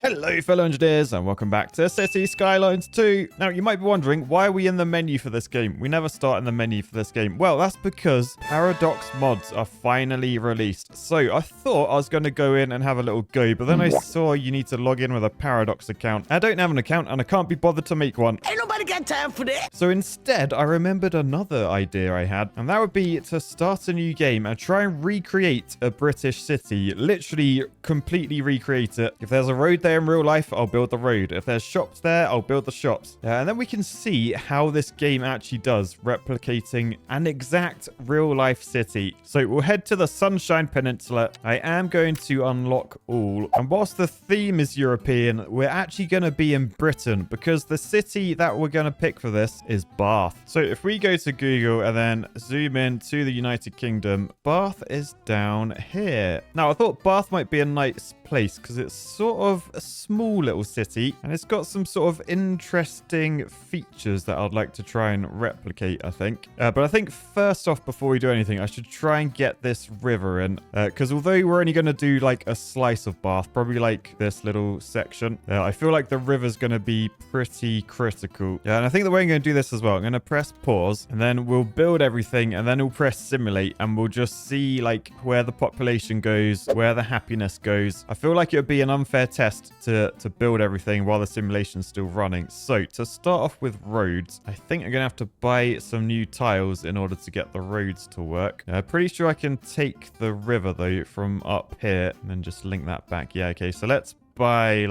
Hello fellow engineers and welcome back to Cities Skylines 2. Now you might be wondering, why are we in the menu for this game? We never start in the menu for this game. Well, that's because Paradox mods are finally released. So I thought I was going to go in and have a little go, but then I saw you need to log in with a Paradox account. I don't have an account and I can't be bothered to make one. Ain't nobody got time for that. So instead, I remembered another idea I had, and that would be to start a new game and try and recreate a British city. Literally completely recreate it. If there's a road there in real life, I'll build the road. If there's shops there, I'll build the shops. And then we can see how this game actually does, replicating an exact real life city. So we'll head to the Sunshine Peninsula. I am going to unlock all. And whilst the theme is European, we're actually going to be in Britain because the city that we're going to pick for this is Bath. So if we go to Google and then zoom in to the United Kingdom, Bath is down here. Now I thought Bath might be a nice place because it's sort of a small little city and it's got some sort of interesting features that I'd like to try and replicate, I think. But I think first off, before we do anything, I should try and get this river in because although we're only going to do like a slice of Bath, probably like this little section, I feel like the river's going to be pretty critical. And I think the way I'm going to do this as well, I'm going to press pause and then we'll build everything and then we'll press simulate and we'll just see like where the population goes, where the happiness goes. I feel like it would be an unfair test to build everything while the simulation's still running. So to start off with roads, I think I'm going to have to buy some new tiles in order to get the roads to work. Pretty sure I can take the river though from up here and then just link that back. Yeah, okay, so let's buy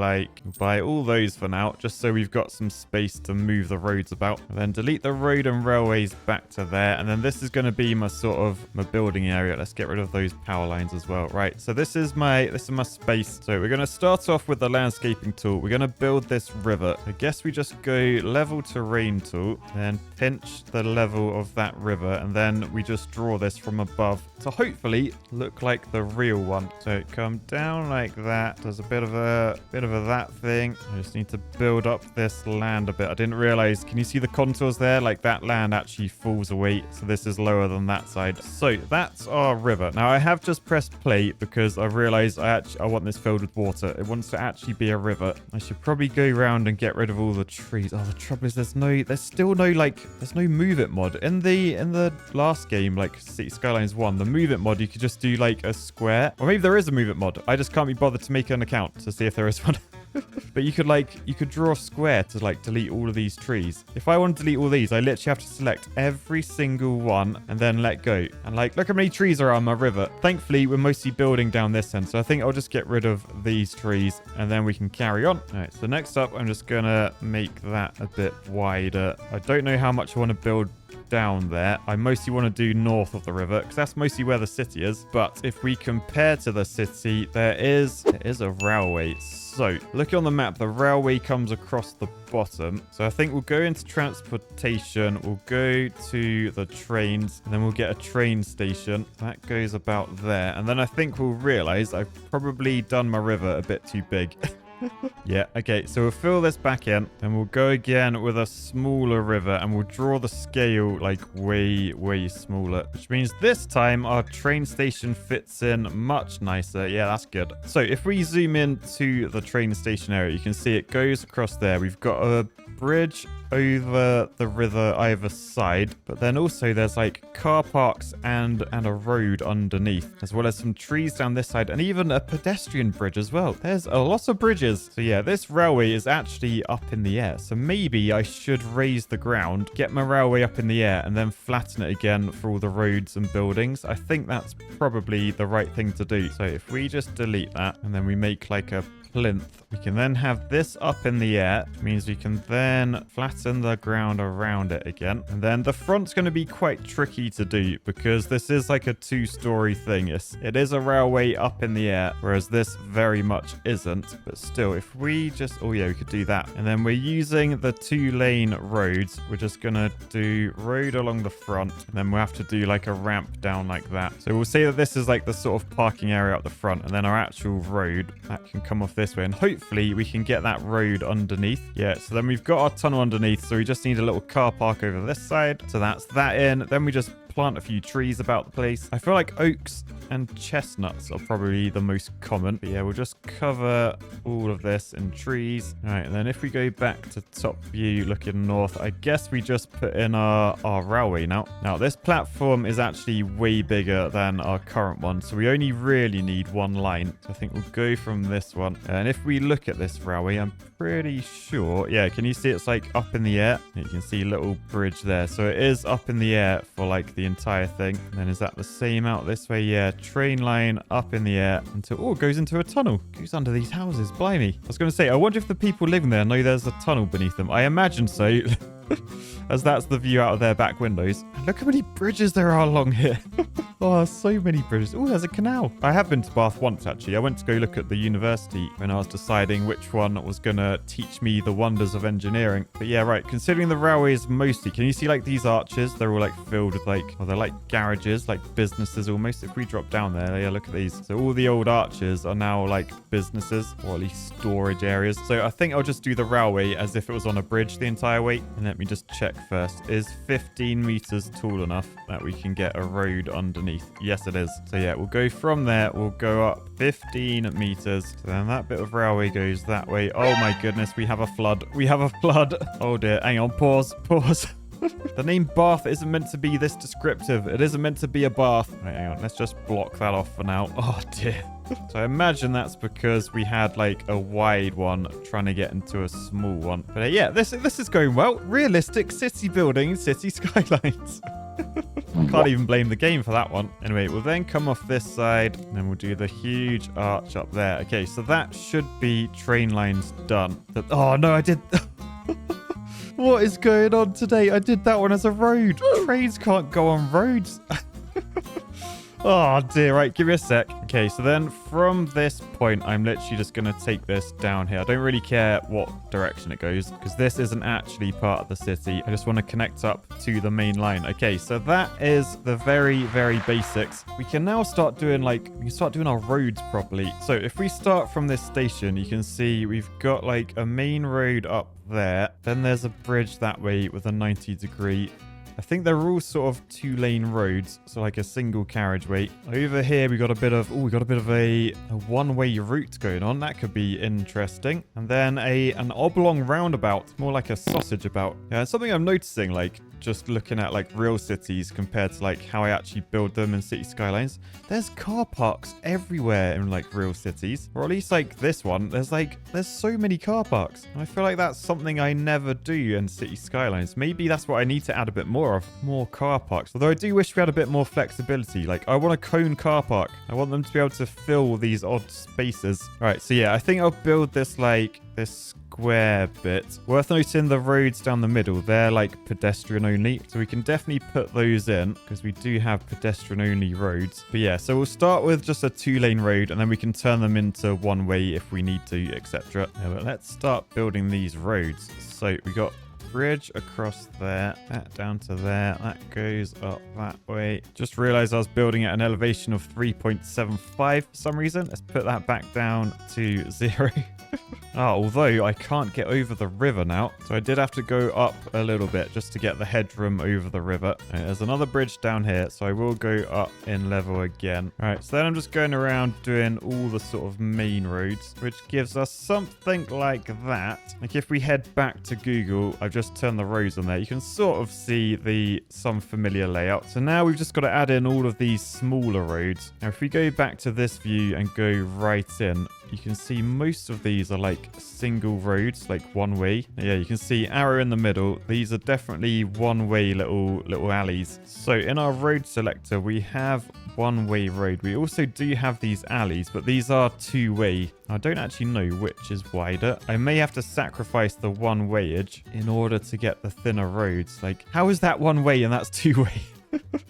all those for now, just so we've got some space to move the roads about. And then delete the road and railways back to there. And then this is going to be my my building area. Let's get rid of those power lines as well. Right, so this is my space. So we're going to start off with the landscaping tool. We're going to build this river. I guess we just go level terrain tool, then pinch the level of that river, and then we just draw this from above to hopefully look like the real one. So come down like that. There's a bit of that thing. I just need to build up this land a bit. I didn't realize, can you see the contours there? Like that land actually falls away. So this is lower than that side. So that's our river. Now I have just pressed play because I realized I want this filled with water. It wants to actually be a river. I should probably go around and get rid of all the trees. Oh, the trouble is there's no move it mod. In the last game, like Cities Skylines 1, the move it mod, you could just do like a square. Or maybe there is a move it mod. I just can't be bothered to make an account to see if there is one. But you could draw a square to like delete all of these trees. If I want to delete all these, I literally have to select every single one and then let go. And like, look how many trees are on my river. Thankfully, we're mostly building down this end. So I think I'll just get rid of these trees and then we can carry on. All right, so next up, I'm just gonna make that a bit wider. I don't know how much I want to build down there. I mostly want to do north of the river because that's mostly where the city is. But if we compare to the city, there is a railway. So looking on the map, the railway comes across the bottom. So I think we'll go into transportation. We'll go to the trains and then we'll get a train station. That goes about there. And then I think we'll realize I've probably done my river a bit too big. Yeah, okay, so we'll fill this back in and we'll go again with a smaller river and we'll draw the scale like way smaller, which means this time our train station fits in much nicer. Yeah, that's good. So if we zoom in to the train station area, you can see it goes across there. We've got a bridge over the river either side, but then also there's like car parks and a road underneath, as well as some trees down this side and even a pedestrian bridge as well. There's a lot of bridges. So yeah, this railway is actually up in the air, so maybe I should raise the ground, get my railway up in the air and then flatten it again for all the roads and buildings. I think that's probably the right thing to do. So if we just delete that and then we make like a plinth, we can then have this up in the air, which means we can then flatten the ground around it again. And then the front's going to be quite tricky to do because this is like a two-story thing. It is a railway up in the air, whereas this very much isn't. But still, if we just, oh yeah, we could do that. And then we're using the 2-lane roads. We're just going to do road along the front, and then we'll have to do like a ramp down like that. So we'll say that this is like the sort of parking area up the front, and then our actual road that can come off this way, and hopefully we can get that road underneath. Yeah, so then we've got our tunnel underneath, so we just need a little car park over this side. So that's that in. Then we just plant a few trees about the place. I feel like oaks and chestnuts are probably the most common. But yeah, we'll just cover all of this in trees. All right, and then if we go back to top view looking north, I guess we just put in our railway now. Now, this platform is actually way bigger than our current one, so we only really need one line. So I think we'll go from this one. And if we look at this railway, I'm pretty sure, yeah, can you see it's like up in the air? You can see a little bridge there. So it is up in the air for like the entire thing. And then is that the same out this way? Yeah, train line up in the air until, oh, it goes into a tunnel. Goes under these houses, blimey. I was going to say, I wonder if the people living there know there's a tunnel beneath them. I imagine so. As that's the view out of their back windows. Look how many bridges there are along here. Oh, so many bridges. Oh, there's a canal. I have been to Bath once, actually. I went to go look at the university when I was deciding which one was going to teach me the wonders of engineering. But yeah, right. Considering the railway is mostly, can you see like these arches? They're all like filled with like, oh, they're like garages, like businesses almost. If we drop down there, yeah, look at these. So all the old arches are now like businesses, or at least storage areas. So I think I'll just do the railway as if it was on a bridge the entire way. And let me just check first. Is 15 meters tall enough that we can get a road underneath? Yes, it is. So yeah, we'll go from there. We'll go up 15 meters. So then that bit of railway goes that way. Oh my goodness, we have a flood. We have a flood. Oh dear. Hang on. Pause. The name Bath isn't meant to be this descriptive. It isn't meant to be a bath. Right, hang on. Let's just block that off for now. Oh dear. So I imagine that's because we had like a wide one trying to get into a small one. But yeah, this is going well. Realistic city building, City Skylines. Can't even blame the game for that one. Anyway, we'll then come off this side and then we'll do the huge arch up there. Okay, so that should be train lines done. Oh no, I did... What is going on today? I did that one as a road. Trains can't go on roads. Oh dear, right, give me a sec. Okay, so then from this point, I'm literally just going to take this down here. I don't really care what direction it goes because this isn't actually part of the city. I just want to connect up to the main line. Okay, so that is the very, very basics. We can now start doing our roads properly. So if we start from this station, you can see we've got like a main road up there. Then there's a bridge that way with a 90-degree. I think they're all sort of 2-lane roads, so like a single carriageway. Over here, we got a bit of a one-way route going on. That could be interesting. And then an oblong roundabout, more like a sausage about. Yeah, it's something I'm noticing, like just looking at like real cities compared to like how I actually build them in City Skylines. There's car parks everywhere in like real cities, or at least like this one. There's so many car parks. And I feel like that's something I never do in City Skylines. Maybe that's what I need to add a bit more of, more car parks. Although I do wish we had a bit more flexibility. Like I want a cone car park. I want them to be able to fill these odd spaces. All right, so yeah, I think I'll build this like this square bit. Worth noting the roads down the middle, they're like pedestrian only. So we can definitely put those in because we do have pedestrian only roads. But yeah, so we'll start with just a 2-lane road and then we can turn them into one way if we need to, etc. Yeah, but let's start building these roads. So we got bridge across there, that down to there, that goes up that way. Just realized I was building at an elevation of 3.75 for some reason. Let's put that back down to 0. Although I can't get over the river now, so I did have to go up a little bit just to get the headroom over the river. Right, there's another bridge down here, so I will go up in level again. All right, so then I'm just going around doing all the sort of main roads, which gives us something like that. Like if we head back to Google, I've just turned the roads on there. You can sort of see some familiar layout. So now we've just got to add in all of these smaller roads. Now if we go back to this view and go right in, you can see most of these are like single roads, like one way. Yeah, you can see arrow in the middle. These are definitely one-way little alleys. So in our road selector, we have one-way road. We also do have these alleys, but these are two-way. I don't actually know which is wider. I may have to sacrifice the one-wayage in order to get the thinner roads. Like, how is that one way and that's two-way?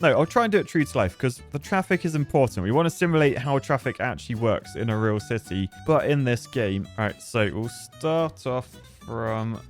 No, I'll try and do it true to life because the traffic is important. We want to simulate how traffic actually works in a real city, but in this game. All right, so we'll start off from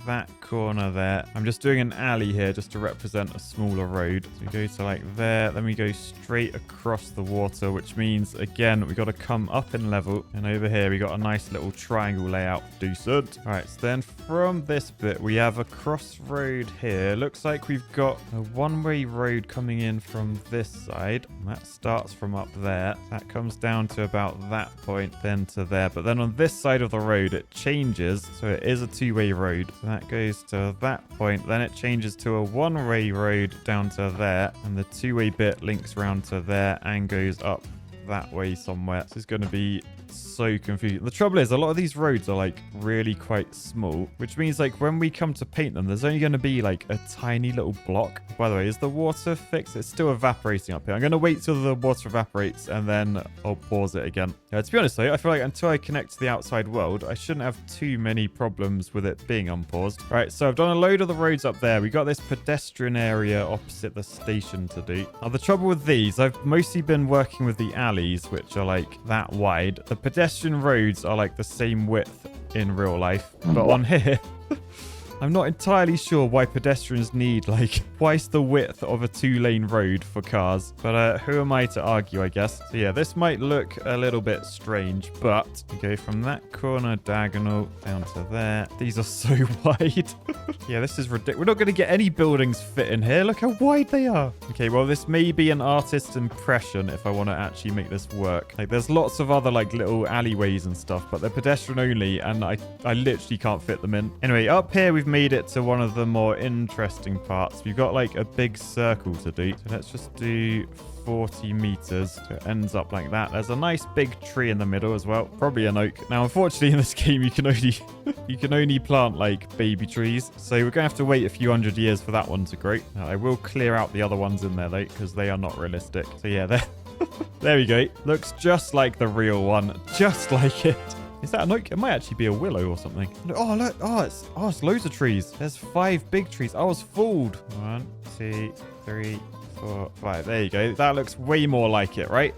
that corner there. I'm just doing an alley here just to represent a smaller road. So we go to like there, then we go straight across the water, which means, again, we got to come up in level. And over here, we got a nice little triangle layout. Decent. All right, so then from this bit, we have a crossroad here. Looks like we've got a one-way road coming in from this side. And that starts from up there. That comes down to about that point, then to there. But then on this side of the road, it changes. So it is a two-way road. So that goes to that point. Then it changes to a one-way road down to there. And the two-way bit links around to there and goes up that way somewhere. This is going to be so confusing. The trouble is, a lot of these roads are like really quite small, which means like when we come to paint them, there's only going to be like a tiny little block. By the way, is the water fixed? It's still evaporating up here. I'm going to wait till the water evaporates and then I'll pause it again. To be honest though, I feel like until I connect to the outside world, I shouldn't have too many problems with it being unpaused. Right, so I've done a load of the roads up there. We got this pedestrian area opposite the station to do. Now the trouble with these, I've mostly been working with the alleys, which are like that wide. The pedestrian roads are like the same width in real life, but on here I'm not entirely sure why pedestrians need like twice the width of a two-lane road for cars. But who am I to argue, I guess? So yeah, this might look a little bit strange, but we go from that corner diagonal down to there. These are so wide. Yeah, this is ridiculous. We're not going to get any buildings fit in here. Look how wide they are. Okay, well, this may be an artist's impression if I want to actually make this work. Like, there's lots of other like little alleyways and stuff, but they're pedestrian only, and I literally can't fit them in. Anyway, up here we've made it to one of the more interesting parts. We've got like a big circle to do. So let's just do 40 meters. So it ends up like that. There's a nice big tree in the middle as well. Probably an oak. Now, unfortunately, in this game, you can only plant like baby trees. So we're going to have to wait a few hundred years for that one to grow. I will clear out the other ones in there though, because they are not realistic. So yeah, there we go. Looks just like the real one. Just like it. Is that an oak? It might actually be a willow or something. Oh, look. Oh, it's loads of trees. There's 5 big trees. I was fooled. 1, 2, 3, 4, 5. There you go. That looks way more like it, right?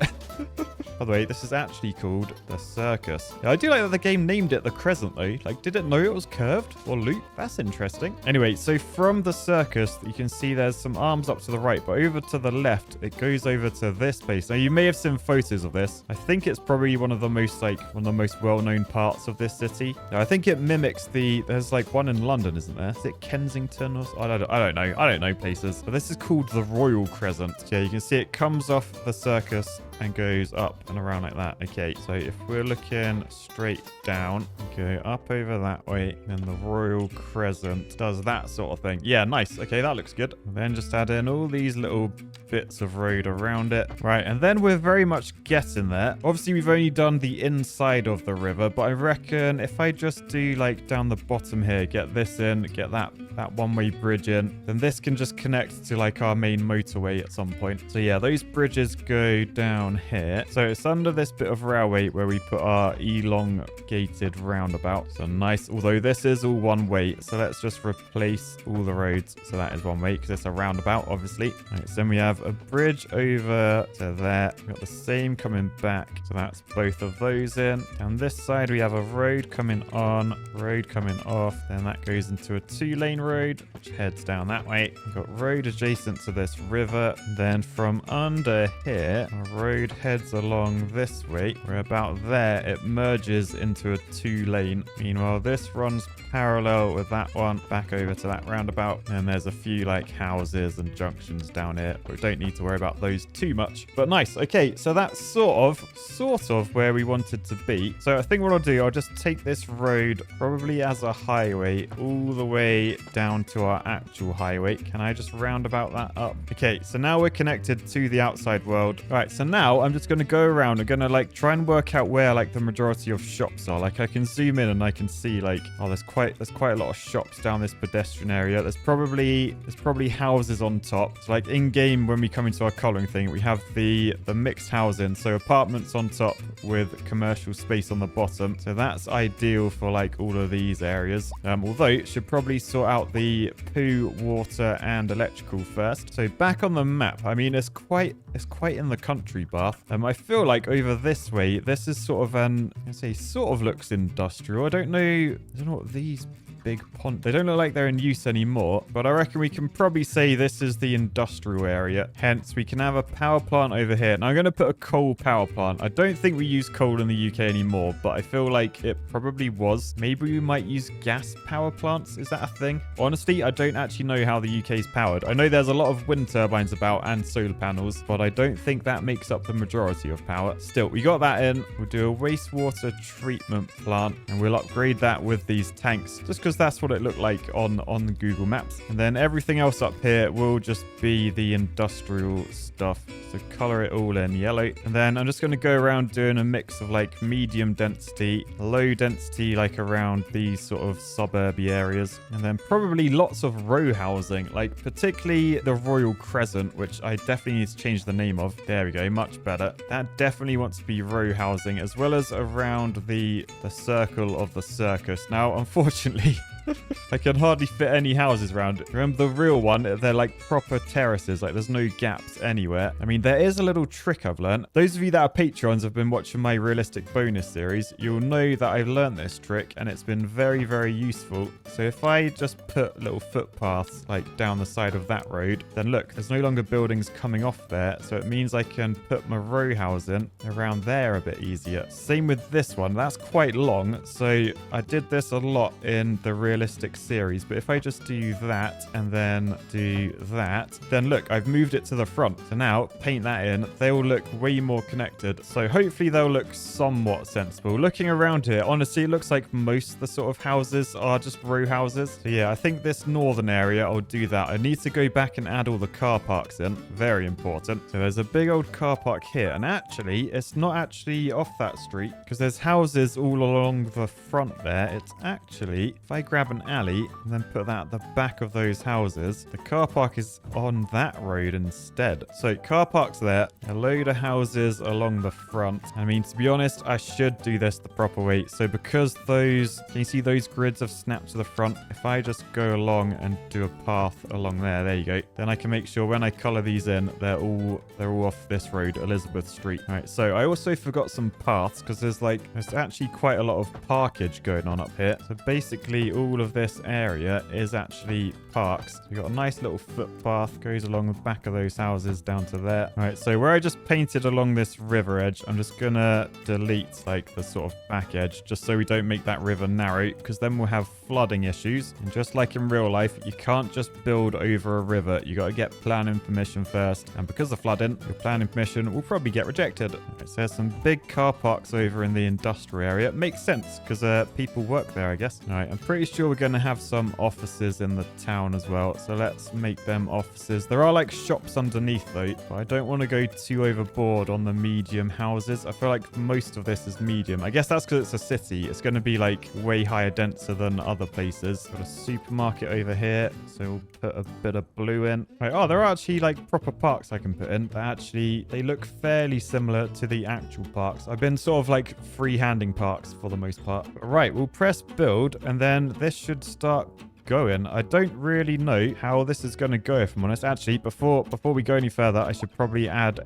By the way, this is actually called the circus. Yeah, I do like that the game named it the crescent, though. Like, did it know it was curved or loop? That's interesting. Anyway, so from the circus, you can see there's some arms up to the right, but over to the left, it goes over to this place. Now, you may have seen photos of this. I think it's probably one of the most well-known parts of this city. Now, I think it mimics there's like one in London, isn't there? Is it Kensington or I don't know. I don't know places. But this is called the Royal Crescent. Yeah, you can see it comes off the circus and goes up and around like that. Okay, so if we're looking straight down, go up over that way, and the Royal Crescent does that sort of thing. Yeah, nice. Okay, that looks good. And then just add in all these little bits of road around it. Right, and then we're very much getting there. Obviously, we've only done the inside of the river, but I reckon if I just do like down the bottom here, get this in, get that one-way bridge in, then this can just connect to like our main motorway at some point. So yeah, those bridges go down here. So it's under this bit of railway where we put our elongated roundabout. So nice, although this is all one way. So let's just replace all the roads. So that is one way because it's a roundabout, obviously. Right, so then we have a bridge over to there. We've got the same coming back. So that's both of those in. Down this side, we have a road coming on, road coming off. Then that goes into a 2-lane road, which heads down that way. We've got road adjacent to this river. Then from under here, our road heads along this way. We're about there. It merges into a 2-lane. Meanwhile, this runs parallel with that one back over to that roundabout. And there's a few like houses and junctions down here, but we don't need to worry about those too much. But nice. Okay, so that's sort of where we wanted to be. So I think what I'll do, I'll just take this road probably as a highway all the way down to our actual highway. Can I just roundabout that up? Okay, so now we're connected to the outside world. All right, so now I'm just going to go around. I'm going to like try and work out where like the majority of shops are. Like I can zoom in and I can see like, oh, there's quite a lot of shops down this pedestrian area. There's probably houses on top. So like in game, when we come into our coloring thing, we have the mixed housing. So apartments on top with commercial space on the bottom. So that's ideal for like all of these areas. Although it should probably sort out the poo, water and electrical first. So back on the map, I mean, it's quite in the country, Bath. I feel like over this way, this is sort of sort of looks industrial. I don't know what these big pond. They don't look like they're in use anymore, but I reckon we can probably say this is the industrial area. Hence, we can have a power plant over here. Now, I'm going to put a coal power plant. I don't think we use coal in the UK anymore, but I feel like it probably was. Maybe we might use gas power plants. Is that a thing? Honestly, I don't actually know how the UK is powered. I know there's a lot of wind turbines about and solar panels, but I don't think that makes up the majority of power. Still, we got that in. We'll do a wastewater treatment plant, and we'll upgrade that with these tanks, just because that's what it looked like on Google Maps. And then everything else up here will just be the industrial stuff. So color it all in yellow. And then I'm just going to go around doing a mix of like medium density, low density, like around these sort of suburby areas. And then probably lots of row housing, like particularly the Royal Crescent, which I definitely need to change the name of. There we go, much better. That definitely wants to be row housing, as well as around the circle of the circus. Now, unfortunately, I can hardly fit any houses around it. Remember the real one? They're like proper terraces. Like there's no gaps anywhere. I mean, there is a little trick I've learned. Those of you that are patrons have been watching my realistic bonus series. You'll know that I've learned this trick and it's been very, very useful. So if I just put little footpaths like down the side of that road, then look, there's no longer buildings coming off there. So it means I can put my row housing around there a bit easier. Same with this one. That's quite long. So I did this a lot in the realistic series, but if I just do that and then do that, then look, I've moved it to the front. So now paint that in, they will look way more connected. So hopefully they'll look somewhat sensible. Looking around here, honestly, it looks like most of the sort of houses are just row houses. So yeah, I think this northern area, I'll do that. I need to go back and add all the car parks in. Very important. So there's a big old car park here, and actually it's not actually off that street because there's houses all along the front there. It's actually, if I grab an alley and then put that at the back of those houses, the car park is on that road instead. So car parks there, a load of houses along the front. I mean, to be honest, I should do this the proper way. So because those, can you see those grids have snapped to the front? If I just go along and do a path along there you go, then I can make sure when I color these in, they're all off this road, Elizabeth Street. All right, so I also forgot some paths because there's actually quite a lot of parkage going on up here. So basically all of this area is actually parks. So we've got a nice little footpath goes along the back of those houses down to there. All right, so where I just painted along this river edge, I'm just gonna delete like the sort of back edge just so we don't make that river narrow, because then we'll have flooding issues. And just like in real life, you can't just build over a river. You got to get planning permission first, and because of flooding, your planning permission will probably get rejected. Right, so there's some big car parks over in the industrial area. It makes sense because people work there, I guess. All right, I'm pretty sure we're going to have some offices in the town as well, so let's make them offices. There are like shops underneath though, but I don't want to go too overboard on the medium houses. I feel like most of this is medium. I guess that's because it's a city. It's going to be like way higher denser than other places. Got a supermarket over here, so we'll put a bit of blue in. Right, oh, there are actually like proper parks I can put in, but actually they look fairly similar to the actual parks. I've been sort of like freehanding parks for the most part. Right, we'll press build, and then this should start going. I don't really know how this is going to go, if I'm honest. Actually, before we go any further, I should probably add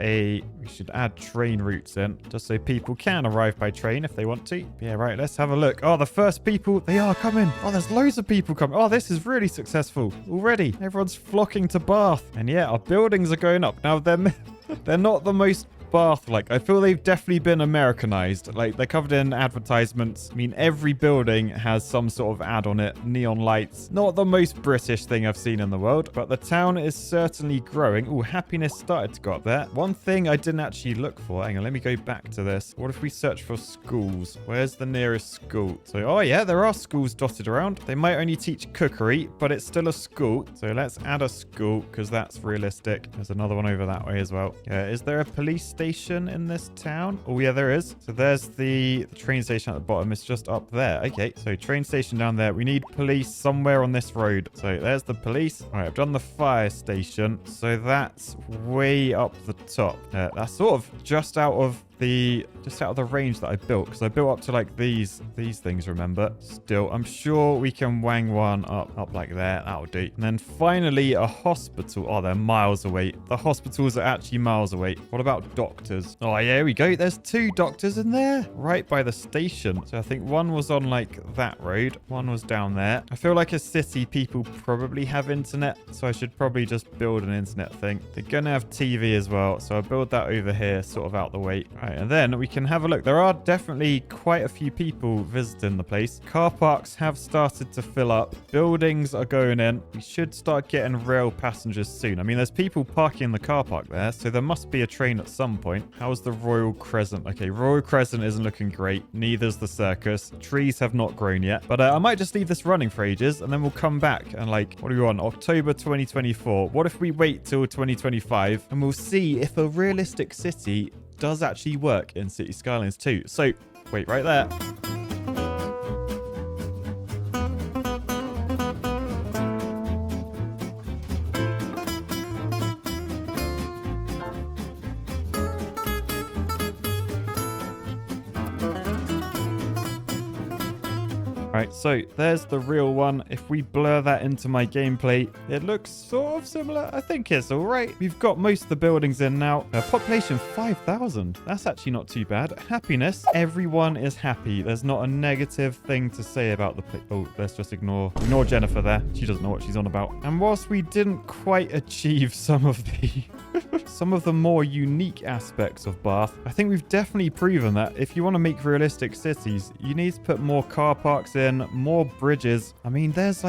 train routes in, just so people can arrive by train if they want to. Yeah, right, let's have a look. Oh, the first people, they are coming. Oh, there's loads of people coming. Oh, this is really successful already. Everyone's flocking to Bath. And yeah, our buildings are going up. Now, they're not the most Bath-like. I feel they've definitely been Americanized. Like, they're covered in advertisements. I mean, every building has some sort of ad on it. Neon lights. Not the most British thing I've seen in the world, but the town is certainly growing. Oh, happiness started to go up there. One thing I didn't actually look for. Hang on, let me go back to this. What if we search for schools? Where's the nearest school? So, oh yeah, there are schools dotted around. They might only teach cookery, but it's still a school. So let's add a school, because that's realistic. There's another one over that way as well. Is there a police station in this town? Oh yeah, there is. So there's the train station at the bottom. It's just up there. Okay, so train station down there. We need police somewhere on this road. So there's the police. All right, I've done the fire station. So that's way up the top. That's sort of just out of just out of the range that I built, because I built up to like these things, remember? Still, I'm sure we can wang one up like there. That'll do. And then finally a hospital. Oh, they're miles away. The hospitals are actually miles away. What about doctors? Oh, yeah, here we go. There's 2 doctors in there right by the station. So I think one was on like that road. One was down there. I feel like a city, people probably have internet, so I should probably just build an internet thing. They're gonna have TV as well, so I'll build that over here, sort of out the way. All right, and then we can have a look. There are definitely quite a few people visiting the place. Car parks have started to fill up. Buildings are going in. We should start getting rail passengers soon. I mean, there's people parking in the car park there, so there must be a train at some point. How's the Royal Crescent? Okay, Royal Crescent isn't looking great. Neither's the circus. Trees have not grown yet. But I might just leave this running for ages, and then we'll come back and like, what are we on? October 2024. What if we wait till 2025 and we'll see if a realistic city does actually work in Cities Skylines 2. So, wait right there. Right, so there's the real one. If we blur that into my gameplay, it looks sort of similar. I think it's all right. We've got most of the buildings in now. Population 5,000. That's actually not too bad. Happiness. Everyone is happy. There's not a negative thing to say about the place. Oh, let's just ignore Jennifer there. She doesn't know what she's on about. And whilst we didn't quite achieve some of the more unique aspects of Bath, I think we've definitely proven that if you want to make realistic cities, you need to put more car parks in, more bridges. I mean, there's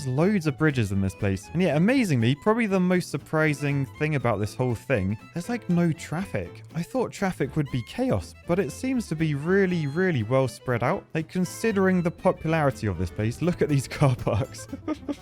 loads of bridges in this place. And yeah, amazingly, probably the most surprising thing about this whole thing, there's like no traffic. I thought traffic would be chaos, but it seems to be really, really well spread out. Like, considering the popularity of this place, look at these car parks.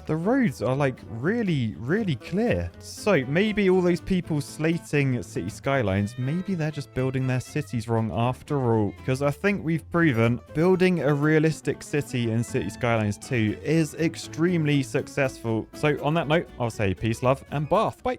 The roads are like really, really clear. So maybe all those people slating City Skylines, maybe they're just building their cities wrong after all. Because I think we've proven building a realistic city in City Skylines 2 is extremely successful. So on that note, I'll say peace, love, and Bath. Bye.